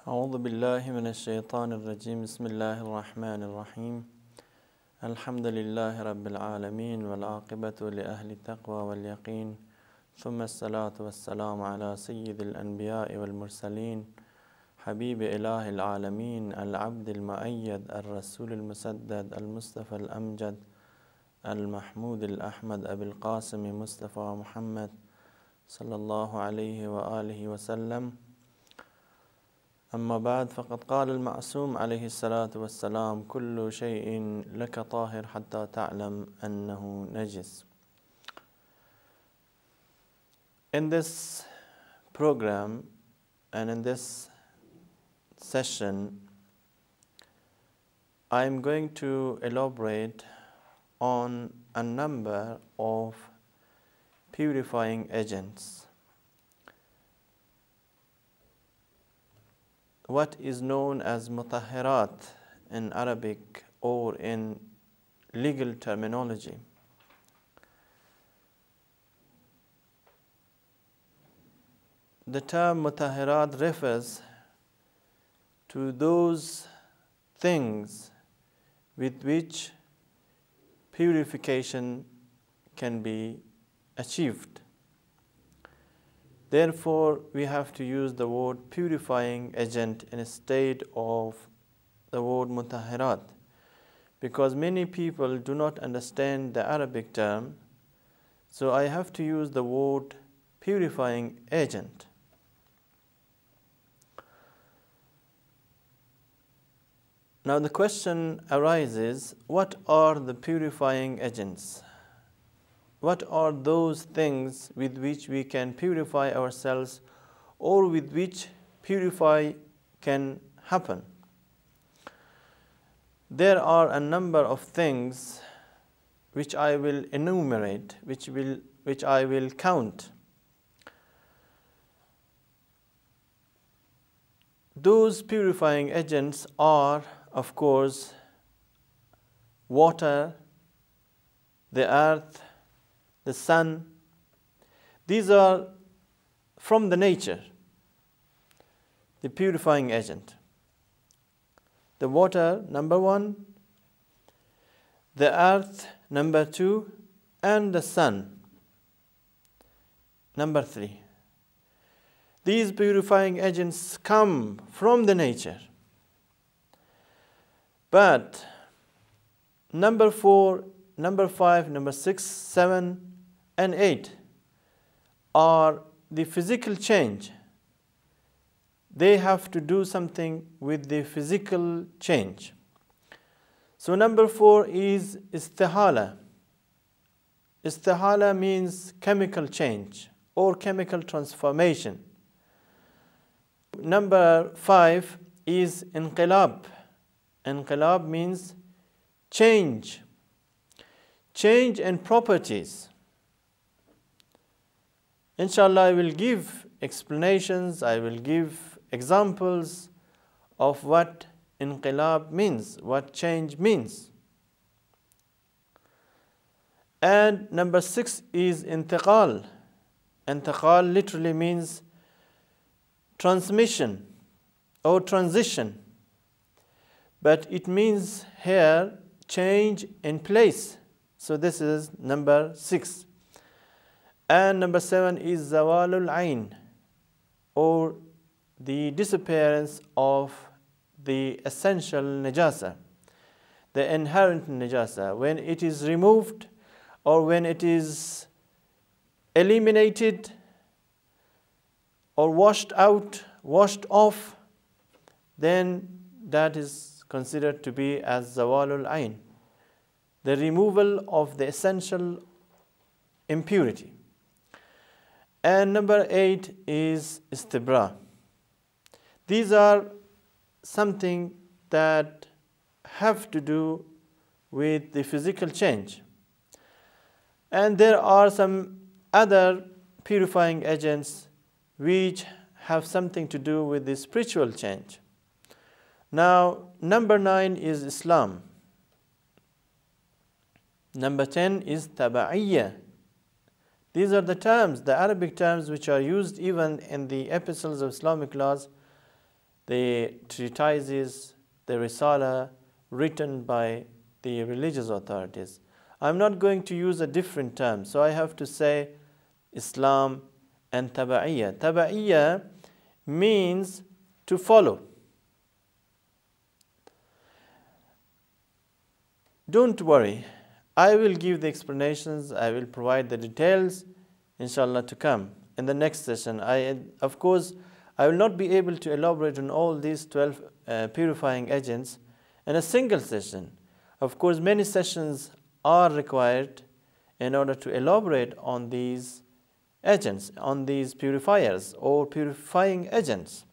أعوذ بالله من الشيطان الرجيم بسم الله الرحمن الرحيم الحمد لله رب العالمين والعاقبة لأهل التقوى واليقين ثم الصلاة والسلام على سيد الأنبياء والمرسلين حبيب إله العالمين العبد المؤيد الرسول المسدد المصطفى الأمجد المحمود الأحمد أبي القاسم مصطفى محمد صلى الله عليه وآله وسلم. أما بعد، فقد قال المعصوم عليه الصلاة والسلام كل شيء لك طاهر حتى تعلم أنه نجس. In this program and in this session, I am going to elaborate on a number of purifying agents. What is known as mutahhirat in Arabic or in legal terminology. The term mutahhirat refers to those things with which purification can be achieved. Therefore, we have to use the word purifying agent instead of the word mutahhirat, because many people do not understand the Arabic term, so I have to use the word purifying agent. Now the question arises, what are the purifying agents? What are those things with which we can purify ourselves or with which purify can happen? There are a number of things which I will enumerate, which I will count. Those purifying agents are, of course, water, the earth, the sun. These are from the nature, the purifying agent. The water, number one, the earth, number two, and the sun, number three. These purifying agents come from the nature. But number 4, number 5, number 6, 7, and 8 are the physical change. They have to do something with the physical change. So number 4 is istihala. Istihala means chemical change or chemical transformation. Number 5 is inqilab. Inqilab means change. Change in properties. Inshallah, I will give explanations, I will give examples of what inqilab means, what change means. And number 6 is intiqal. Intiqal literally means transmission or transition, but it means here change in place. So this is number 6. And number 7 is zawalul ayn, or the disappearance of the essential najasa, the inherent najasa. When it is removed or when it is eliminated or washed out, washed off, then that is considered to be as zawalul ayn, the removal of the essential impurity. And number 8 is istibra. These are something that have to do with the physical change. And there are some other purifying agents which have something to do with the spiritual change. Now, number 9 is Islam. Number 10 is taba'iyya. These are the terms, the Arabic terms which are used even in the epistles of Islamic laws, the treatises, the risala written by the religious authorities. I'm not going to use a different term, so I have to say Islam and taba'iyya. Taba'iyya means to follow. Don't worry, I will give the explanations, I will provide the details, inshallah, to come in the next session. Of course, I will not be able to elaborate on all these 12 purifying agents in a single session. Of course, many sessions are required in order to elaborate on these agents, on these purifiers or purifying agents.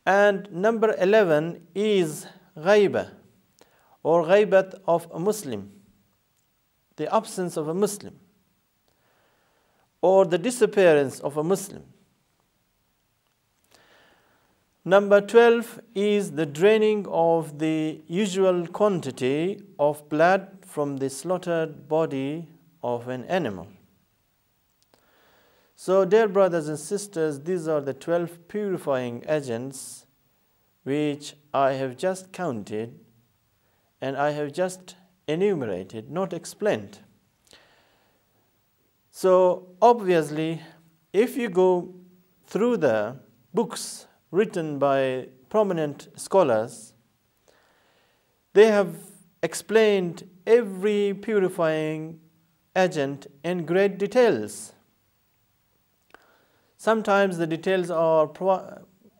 And number 11 is ghaiba, or ghaibat of a Muslim, the absence of a Muslim, or the disappearance of a Muslim. Number 12 is the draining of the usual quantity of blood from the slaughtered body of an animal. So, dear brothers and sisters, these are the 12 purifying agents which I have just counted and I have just enumerated, not explained. So, obviously, if you go through the books written by prominent scholars, they have explained every purifying agent in great details. Sometimes the details are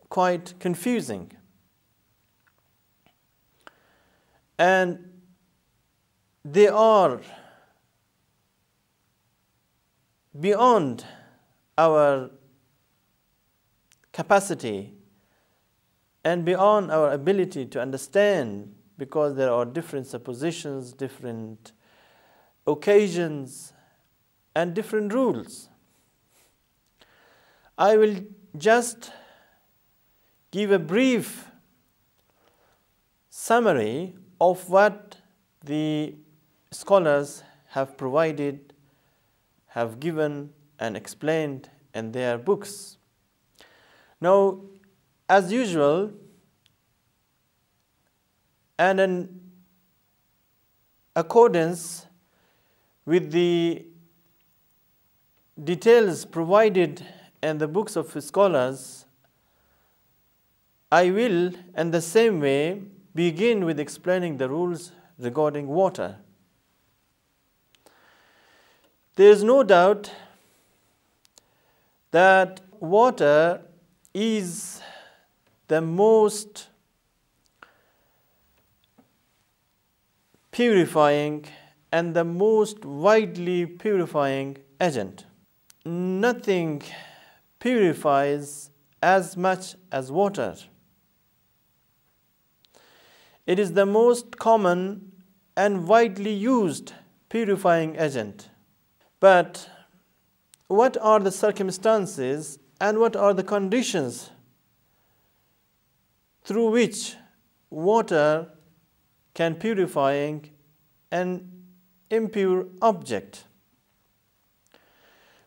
quite confusing. And they are beyond our capacity and beyond our ability to understand, because there are different suppositions, different occasions, and different rules. I will just give a brief summary of what the scholars have provided, have given and explained in their books. Now, as usual, and in accordance with the details provided in the books of scholars, I will, in the same way, begin with explaining the rules regarding water. There is no doubt that water is the most purifying and the most widely purifying agent. Nothing purifies as much as water. It is the most common and widely used purifying agent. But what are the circumstances and what are the conditions through which water can purify an impure object?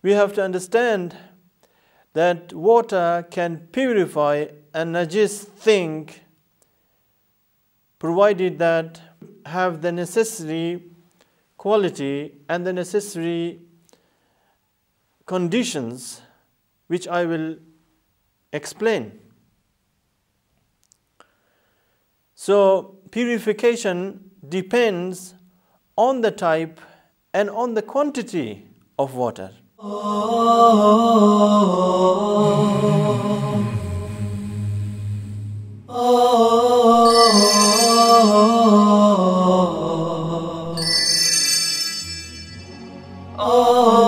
We have to understand that water can purify a najis thing provided that have the necessary quality and the necessary conditions which I will explain. So, purification depends on the type and on the quantity of water. Oh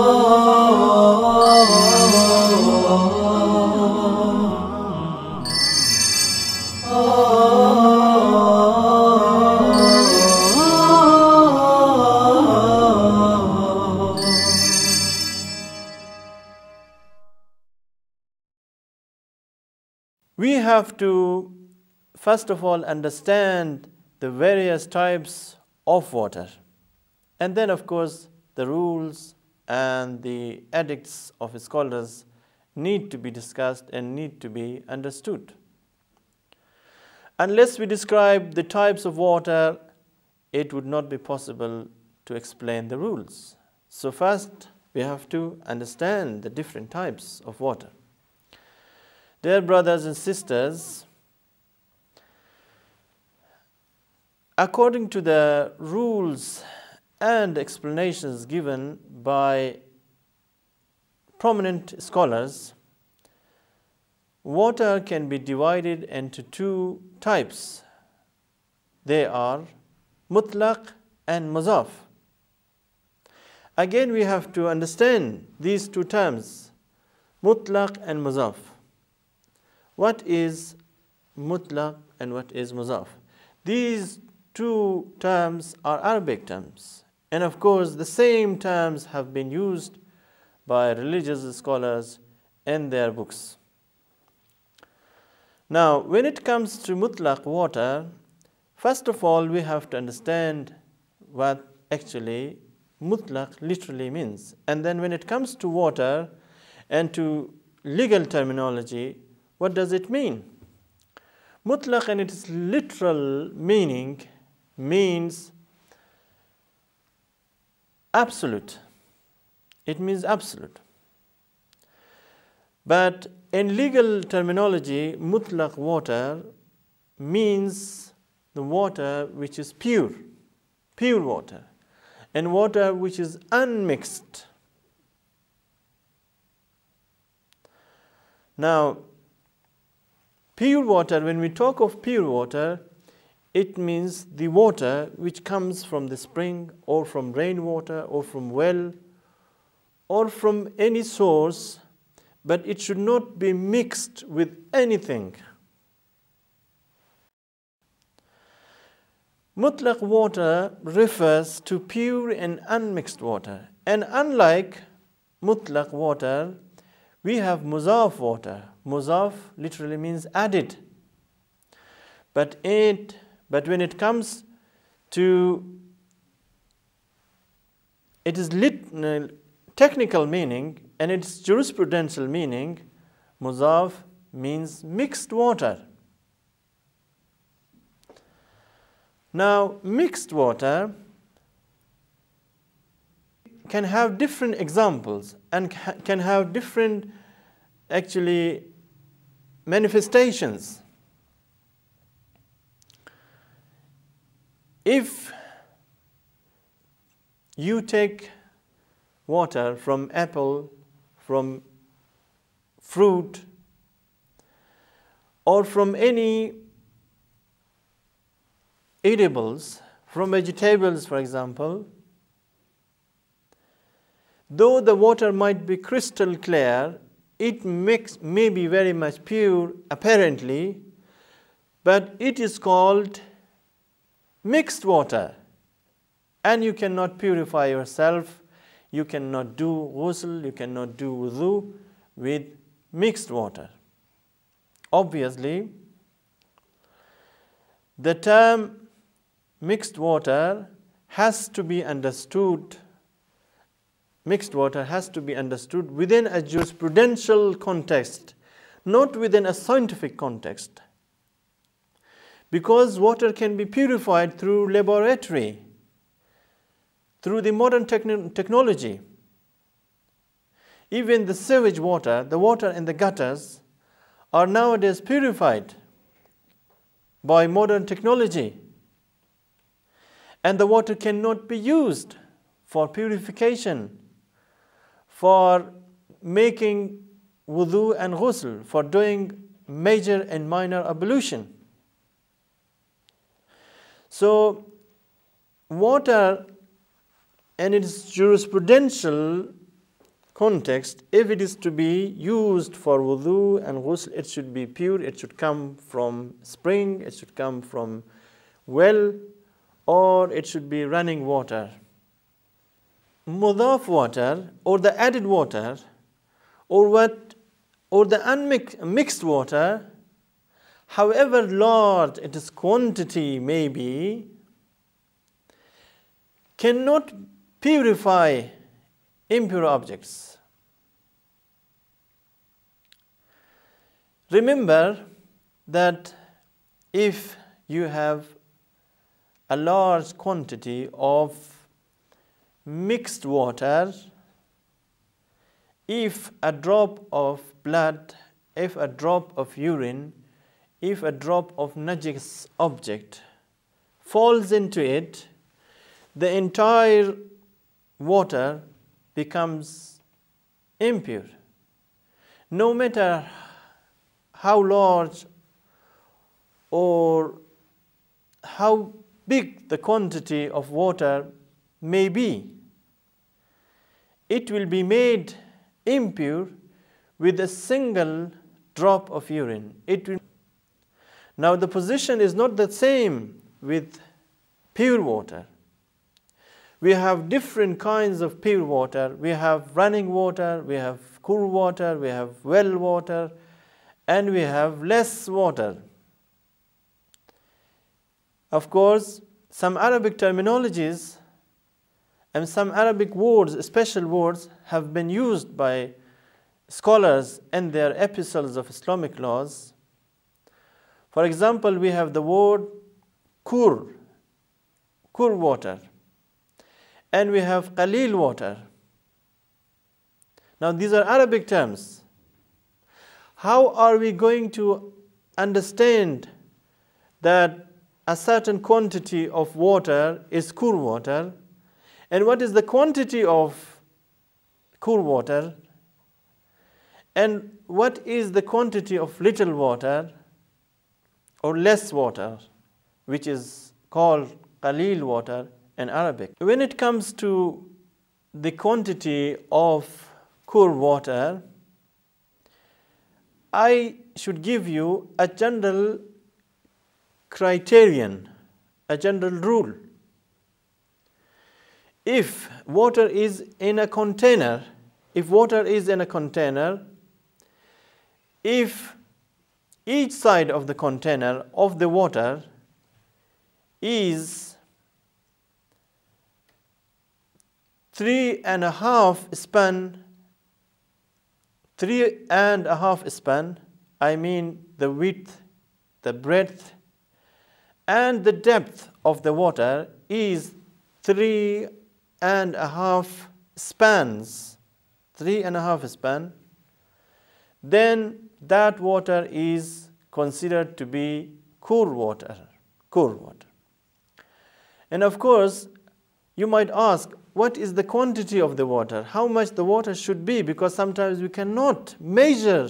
We have to first of all understand the various types of water, and then of course the rules and the edicts of scholars need to be discussed and need to be understood. Unless we describe the types of water, it would not be possible to explain the rules. So first we have to understand the different types of water. Dear brothers and sisters, according to the rules and explanations given by prominent scholars, water can be divided into two types. They are mutlaq and mudaf. Again, we have to understand these two terms, mutlaq and mudaf. What is mutlaq and what is mudaf? These two terms are Arabic terms, and of course the same terms have been used by religious scholars in their books. Now, when it comes to mutlaq water, first of all we have to understand what actually mutlaq literally means. And then when it comes to water and to legal terminology, what does it mean? Mutlaq in its literal meaning means absolute. It means absolute. But in legal terminology, mutlaq water means the water which is pure, pure water, and water which is unmixed. Now, pure water, when we talk of pure water, it means the water which comes from the spring or from rainwater or from well or from any source, but it should not be mixed with anything. Mutlaq water refers to pure and unmixed water. And unlike mutlaq water, we have mudaf water. Mudaf literally means added. But when it comes to its technical meaning and its jurisprudential meaning, mudaf means mixed water. Now, mixed water can have different examples and can have different actually manifestations. If you take water from apple, from fruit, or from any edibles, from vegetables, for example, though the water might be crystal clear, it may be very much pure apparently, but it is called mixed water, and you cannot purify yourself, you cannot do ghusl, you cannot do wudu with mixed water. Obviously, the term mixed water has to be understood. Mixed water has to be understood within a jurisprudential context, not within a scientific context. Because water can be purified through laboratory, through the modern technology. Even the sewage water, the water in the gutters, are nowadays purified by modern technology. And the water cannot be used for purification, for making wudu and ghusl, for doing major and minor ablution. So, water and its jurisprudential context, if it is to be used for wudu and ghusl, it should be pure, it should come from spring, it should come from well, or it should be running water. Mudaf water, or the added water, or the mixed water, however large its quantity may be, cannot purify impure objects. Remember that if you have a large quantity of mixed water, if a drop of blood, if a drop of urine, if a drop of najis object falls into it, the entire water becomes impure. No matter how large or how big the quantity of water may be, it will be made impure with a single drop of urine. Now the position is not the same with pure water. We have different kinds of pure water. We have running water, we have cool water, we have well water, and we have less water. Of course, some Arabic terminologies and some Arabic words, special words, have been used by scholars in their epistles of Islamic laws. For example, we have the word kur water, and we have qalil water. Now these are Arabic terms. How are we going to understand that a certain quantity of water is kur water, and what is the quantity of kur water, and what is the quantity of little water or less water, which is called qalil water in Arabic? When it comes to the quantity of kur water, I should give you a general criterion, a general rule. If water is in a container, if each side of the container of the water is 3.5 span, I mean the width, the breadth, and the depth of the water is 3.5 spans, then that water is considered to be kur water. And of course, you might ask, what is the quantity of the water? How much the water should be? Because sometimes we cannot measure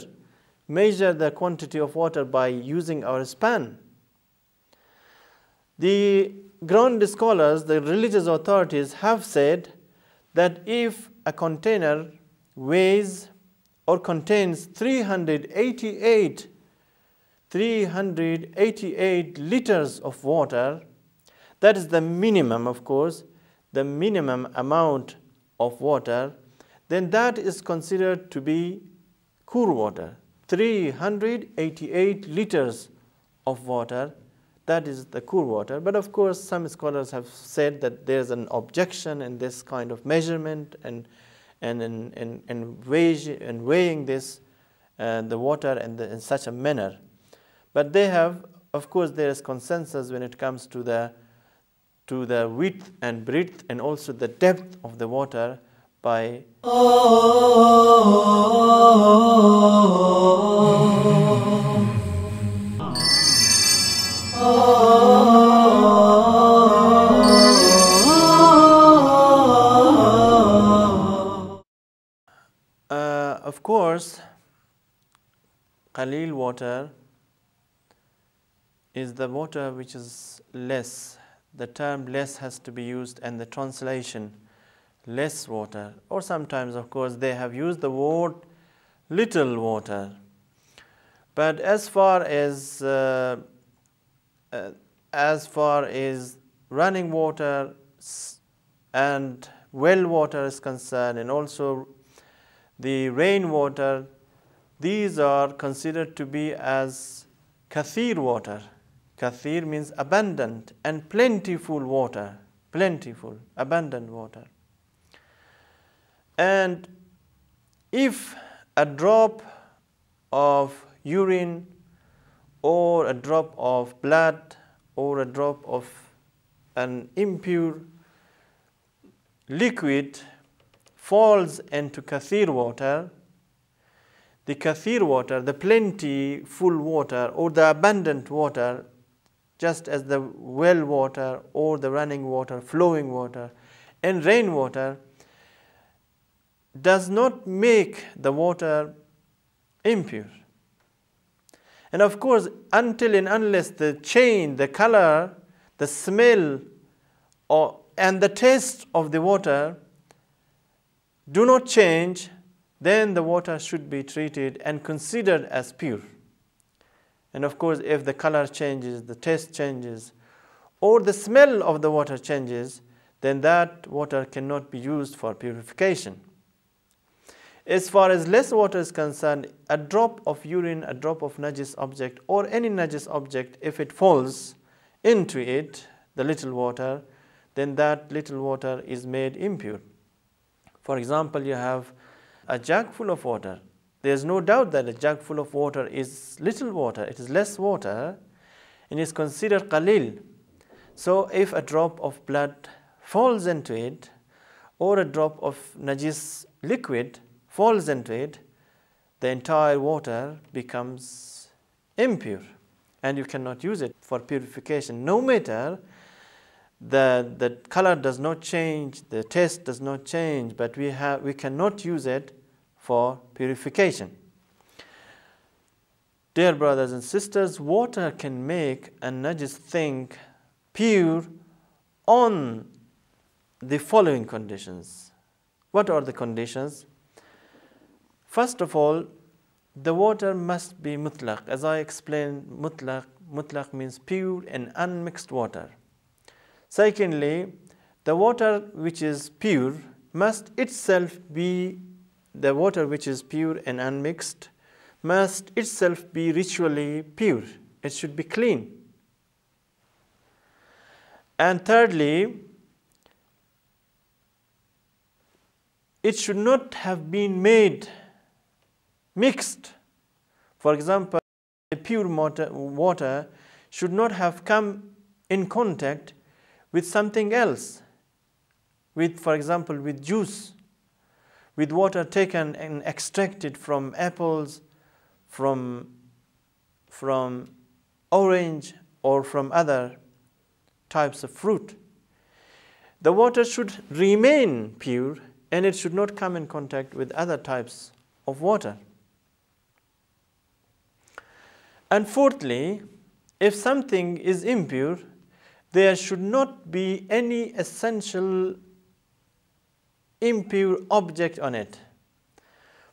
the quantity of water by using our span. The ground scholars, the religious authorities have said that if a container weighs or contains 388 liters of water, that is the minimum, of course, the minimum amount of water, then that is considered to be kur water. 388 liters of water, that is the kur water. But of course, some scholars have said that there is an objection in this kind of measurement and weighing this the water in such a manner. But they have, of course, there is consensus when it comes to the width and breadth and also the depth of the water by of course, qalil water is the water which is less. The term less has to be used, and the translation less water, or sometimes, of course, they have used the word little water. But as far as running water and well water is concerned, and also the rainwater, these are considered to be as kathir water. Kathir means abundant and plentiful water. Plentiful, abundant water. And if a drop of urine or a drop of blood or a drop of an impure liquid falls into kathir water, the kathir water, the plentiful water or the abundant water, just as the well water or the running water, flowing water and rainwater, does not make the water impure. And of course, until and unless the change, the color, the smell and the taste of the water do not change, then the water should be treated and considered as pure. And of course, if the color changes, the taste changes, or the smell of the water changes, then that water cannot be used for purification. As far as less water is concerned, a drop of urine, a drop of najis object, or any najis object, if it falls into it, the little water, then that little water is made impure. For example, you have a jug full of water. There is no doubt that a jug full of water is little water, it is less water, and is considered qalil. So if a drop of blood falls into it, or a drop of najis liquid falls into it, the entire water becomes impure and you cannot use it for purification. No matter the color does not change, the taste does not change, but we cannot use it for purification. Dear brothers and sisters, water can make a najis thing pure on the following conditions. What are the conditions? First of all, the water must be mutlaq. As I explained, mutlaq means pure and unmixed water. Secondly, the water which is pure must itself be, the water which is pure and unmixed must itself be ritually pure. It should be clean. And thirdly, it should not have been made mixed. For example, a pure water should not have come in contact with something else, with, for example, with juice, with water taken and extracted from apples, from orange, or from other types of fruit. The water should remain pure and it should not come in contact with other types of water. And fourthly, if something is impure, there should not be any essential impure object on it.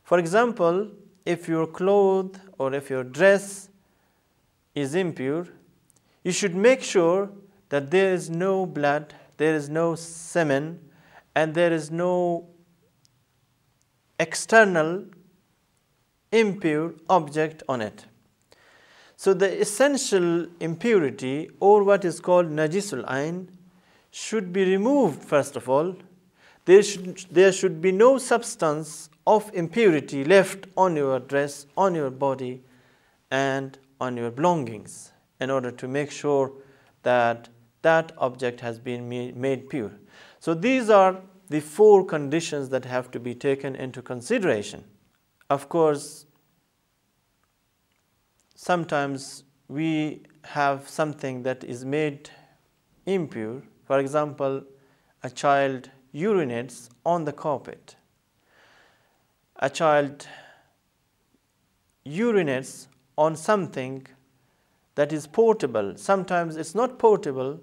For example, if your clothes or if your dress is impure, you should make sure that there is no blood, there is no semen, and there is no external impure object on it. So the essential impurity, or what is called najisul ayn, should be removed first of all. There should be no substance of impurity left on your dress, on your body, and on your belongings, in order to make sure that that object has been made pure. So these are the 4 conditions that have to be taken into consideration. Of course, sometimes we have something that is made impure. For example, a child urinates on the carpet. A child urinates on something that is portable. Sometimes it's not portable,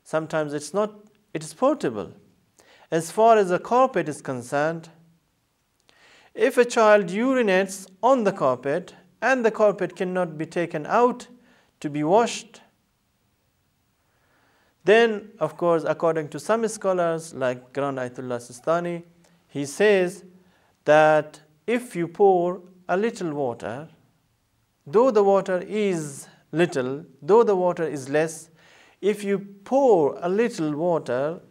sometimes it is portable. As far as the carpet is concerned, if a child urinates on the carpet and the carpet cannot be taken out to be washed, then, of course, according to some scholars like Grand Ayatollah Sistani, he says that if you pour a little water, though the water is little, though the water is less, if you pour a little water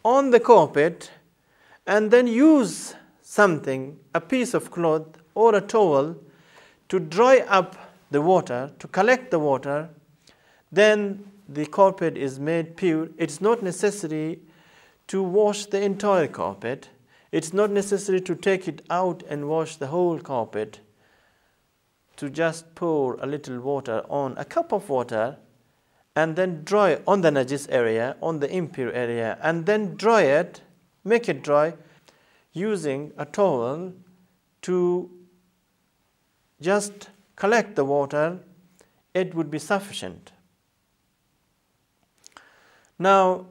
on the carpet and then use something, a piece of cloth or a towel, to dry up the water, to collect the water, then the carpet is made pure. It's not necessary to wash the entire carpet. It's not necessary to take it out and wash the whole carpet. To just pour a little water on a cup of water and then dry on the najis area, on the impure area, and then dry it, make it dry, using a towel to just collect the water, it would be sufficient. Now,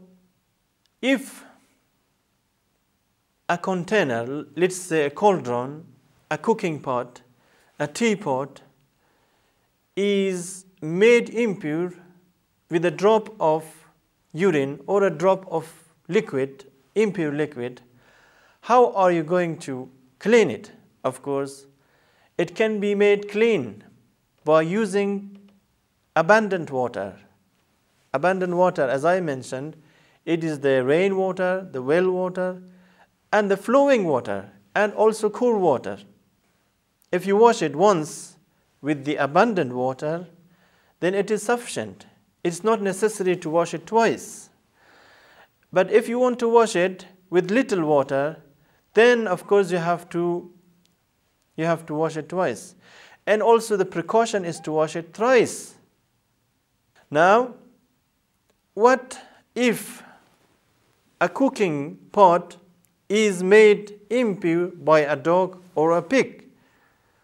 if a container, let's say a cauldron, a cooking pot, a teapot, is made impure with a drop of urine or a drop of liquid, impure liquid, how are you going to clean it? Of course, it can be made clean by using abundant water. Abundant water, as I mentioned, it is the rainwater, the well water, and the flowing water, and also cool water. If you wash it once with the abundant water, then it is sufficient. It's not necessary to wash it twice. But if you want to wash it with little water, then of course you have to wash it twice. And also the precaution is to wash it thrice. Now, what if a cooking pot is made impure by a dog or a pig?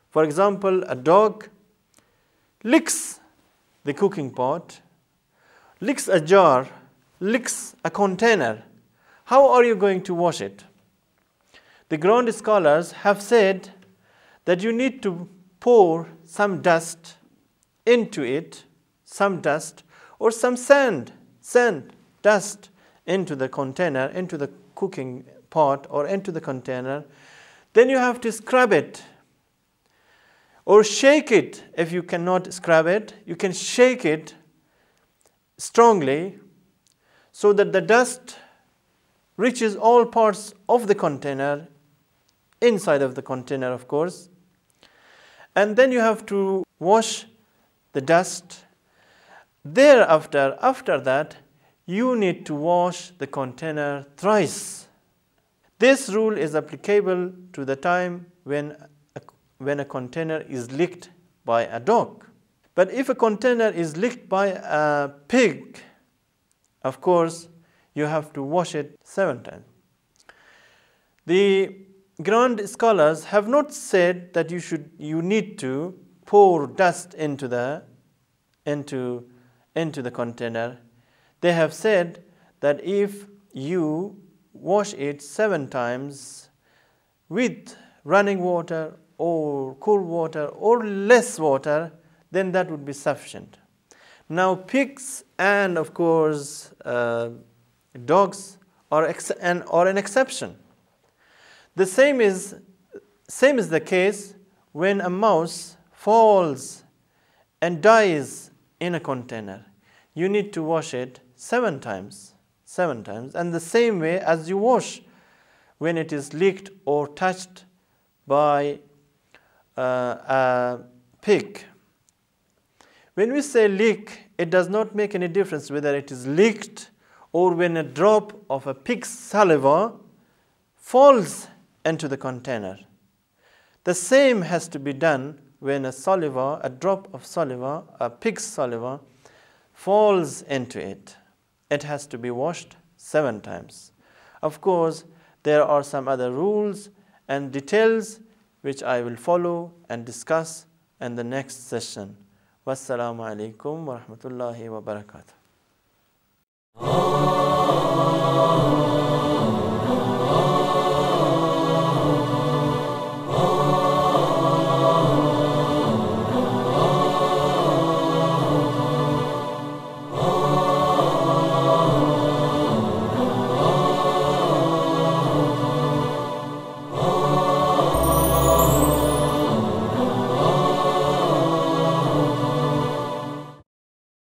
For example, a dog licks the cooking pot, licks a jar, licks a container. How are you going to wash it? The ground scholars have said that you need to pour some dust into it, some dust or some sand, dust into the container, into the cooking pot or into the container. Then you have to scrub it or shake it. If you cannot scrub it, you can shake it strongly so that the dust reaches all parts of the container, inside of the container, of course. And then you have to wash the dust. Thereafter, after that, you need to wash the container thrice. This rule is applicable to the time when a container is licked by a dog. But if a container is licked by a pig, of course, you have to wash it 7 times. The ground scholars have not said that you need to pour dust into the container. They have said that if you wash it 7 times with running water or cool water or less water, then that would be sufficient. Now, pigs and of course dogs are an exception. The same is the case when a mouse falls and dies in a container. You need to wash it 7 times. 7 times. And the same way as you wash when it is licked or touched by a pig. When we say lick, it does not make any difference whether it is licked or when a drop of a pig's saliva falls into the container. The same has to be done when a drop of saliva, a pig's saliva, falls into it. It has to be washed 7 times. Of course, there are some other rules and details which I will follow and discuss in the next session. Wassalamu alaikum wa rahmatullahi wa barakatuh.